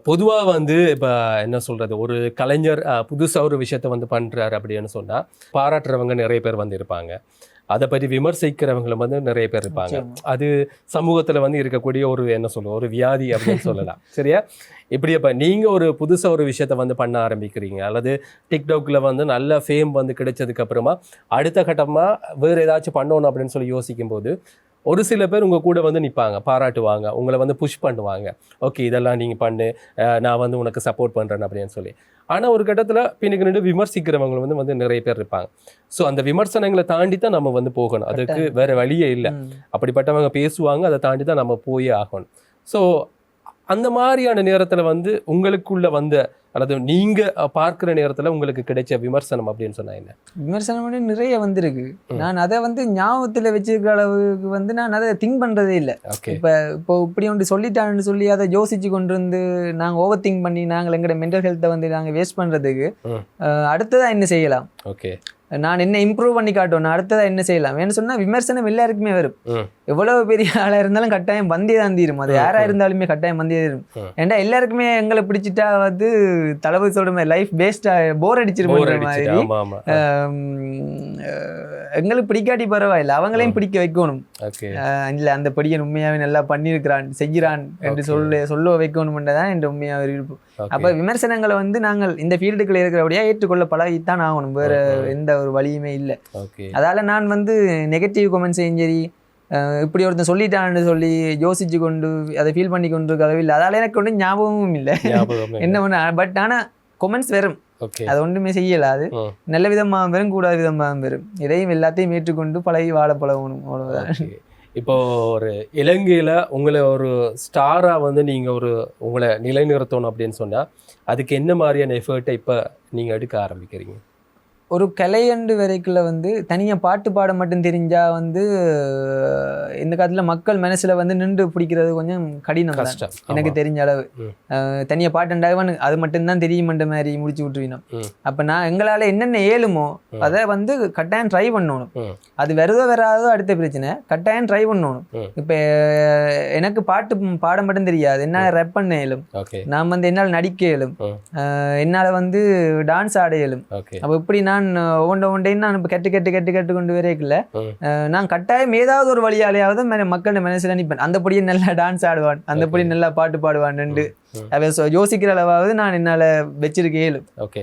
பொதுவாக வந்து இப்போ என்ன சொல்கிறது, ஒரு கலைஞர் புதுசாக ஒரு விஷயத்த வந்து பண்ணுறாரு அப்படின்னு சொன்னால் பாராட்டுறவங்க நிறைய பேர் வந்து இருப்பாங்க, அதை பற்றி விமர்சிக்கிறவங்களும் வந்து நிறைய பேர் இருப்பாங்க. அது சமூகத்தில் வந்து இருக்கக்கூடிய ஒரு என்ன சொல்லுவோம், ஒரு வியாதி அப்படின்னு சொல்லலாம். சரியா? இப்படி அப்போ நீங்கள் ஒரு புதுசாக ஒரு விஷயத்த வந்து பண்ண ஆரம்பிக்கிறீங்க, அல்லது டிக்டாக்ல வந்து நல்ல ஃபேம் வந்து கிடைச்சதுக்கப்புறமா அடுத்த கட்டமாக வேறு ஏதாச்சும் பண்ணணும் அப்படின்னு சொல்லி யோசிக்கும்போது ஒரு சில பேர் உங்கள் கூட வந்து நிற்பாங்க, பாராட்டுவாங்க, உங்களை வந்து புஷ் பண்ணுவாங்க. ஓகே இதெல்லாம் நீங்கள் பண்ணு, நான் வந்து உனக்கு சப்போர்ட் பண்ணுறேன் அப்படின்னு சொல்லி. ஆனால் ஒரு கட்டத்தில் பின்னுக்கு நின்று விமர்சிக்கிறவங்க வந்து நிறைய பேர் இருப்பாங்க. ஸோ அந்த விமர்சனங்களை தாண்டி தான் நம்ம வந்து போகணும், அதுக்கு வேறு வழியே இல்லை. அப்படிப்பட்டவங்க பேசுவாங்க, அதை தாண்டி தான் நம்ம போயே ஆகணும். ஸோ அந்த மாதிரியான நேரத்தில் வந்து உங்களுக்குள்ள வந்த அல்லது நீங்கள் பார்க்குற நேரத்தில் உங்களுக்கு கிடைச்ச விமர்சனம் அப்படின்னு சொன்னா என்ன? விமர்சனம் வந்து நிறைய வந்திருக்கு. நான் அதை வந்து ஞாபகத்தில் வச்சிருக்கிற அளவுக்கு வந்து நான் அதை திங்க் பண்ணுறதே இல்லை. இப்போ இப்படி ஒன்று சொல்லிட்டான்னு சொல்லி அதை யோசிச்சு கொண்டு வந்து நாங்கள் ஓவர் திங்க் பண்ணி நாங்கள் எங்களோட மென்டல் ஹெல்த்தை வந்து நாங்கள் வேஸ்ட் பண்ணுறதுக்கு அடுத்ததாக என்ன செய்யலாம், ஓகே நான் என்ன இம்ப்ரூவ் பண்ணி காட்டணும், அடுத்ததாக என்ன செய்யலாம் ஏன்னு சொன்னால் விமர்சனம் எல்லாருக்குமே வரும். எவ்வளவு பெரிய ஆளாக இருந்தாலும் கட்டாயம் வந்தே தான் தீரும், அது யாராக இருந்தாலுமே கட்டாயம் வந்தே தீரும். ஏன்டா எல்லாருக்குமே எங்களை பிடிச்சிட்டா வந்து தளபதி சொல்ற மாதிரி லைஃப் பேஸ்டாக போர் அடிச்சிருக்கிற மாதிரி எங்களுக்கு பிடிக்காட்டி பரவாயில்லை, அவங்களையும் பிடிக்க வைக்கணும். இல்லை அந்த படியன் உண்மையாகவே நல்லா பண்ணியிருக்கிறான் செய்கிறான் என்று சொல்ல வைக்கணும்ன்றதான் என்ற உண்மையாக இருப்போம். அப்போ விமர்சனங்களை வந்து நாங்கள் இந்த ஃபீல்டுக்குள்ள இருக்கிறபடியா ஏற்றுக்கொள்ள பழகித்தான் ஆகணும், வேற எந்த ஒரு வழியுமே இல்லை. அதால நான் வந்து நெகட்டிவ் கமெண்ட்ஸையும் சரி இப்படி ஒருத்தன் சொல்லிட்டான்னு சொல்லி யோசிச்சு கொண்டு அதை ஃபீல் பண்ணி கொண்டு இருக்கவே இல்லை. அதால எனக்கு ஒன்றும் ஞாபகமும் இல்லை என்ன பண்ண. பட் ஆனால் கொமெண்ட்ஸ் வரும், அது ஒன்றுமே செய்யலாது, நல்ல விதமாக வரும் கூடாத விதமாக வரும். இதையும் எல்லாத்தையும் ஏற்றுக்கொண்டு பழகி வாழ பழகணும், அவ்வளோதான். இப்போ ஒரு இலங்கையில் உங்களை ஒரு ஸ்டாராக வந்து நீங்கள் உங்களை நிலைநிறுத்தணும் அப்படின்னு சொன்னால் அதுக்கு என்ன மாதிரியான எஃபர்ட்டை இப்போ நீங்கள் எடுக்க ஆரம்பிக்கிறீங்க? ஒரு கலையண்டு வரைக்குள்ள வந்து தனியாக பாட்டு பாட மட்டும் தெரிஞ்சால் வந்து இந்த காலத்தில் மக்கள் மனசில் வந்து நின்று பிடிக்கிறது கொஞ்சம் கடினம், கஷ்டம். எனக்கு தெரிஞ்ச அளவு தனியாக பாட்டுண்டாகவன் அது மட்டும்தான் தெரியுமன்ற மாதிரி முடிச்சு விட்டுருவினோம். அப்போ நான் எங்களால் என்னென்ன ஏழுமோ அதை வந்து கட்டாயம் ட்ரை பண்ணணும். அது வருதோ வராதோ அடுத்த பிரச்சனை, கட்டாயம் ட்ரை பண்ணணும். இப்போ எனக்கு பாட்டு பாட மட்டும் தெரியாது, என்னால் ரெப் பண்ண இயலும், நான் வந்து என்னால் நடிக்க இயலும், என்னால் வந்து டான்ஸ் ஆட இயலும். அப்போ இப்படி நான் ஒன்றைன்னு நான் இப்போ கெட்டு கொண்டு வரைக்கல, நான் கட்டாயம் ஏதாவது ஒரு வழியாலேயாவது மக்கள் மனசில் நிற்பேன். அந்தபடியே நல்லா டான்ஸ் ஆடுவான், அந்தபடி நல்லா பாட்டு பாடுவான் யோசிக்கிற அளவாவது நான் என்னால் வச்சிருக்க இயலும். ஓகே,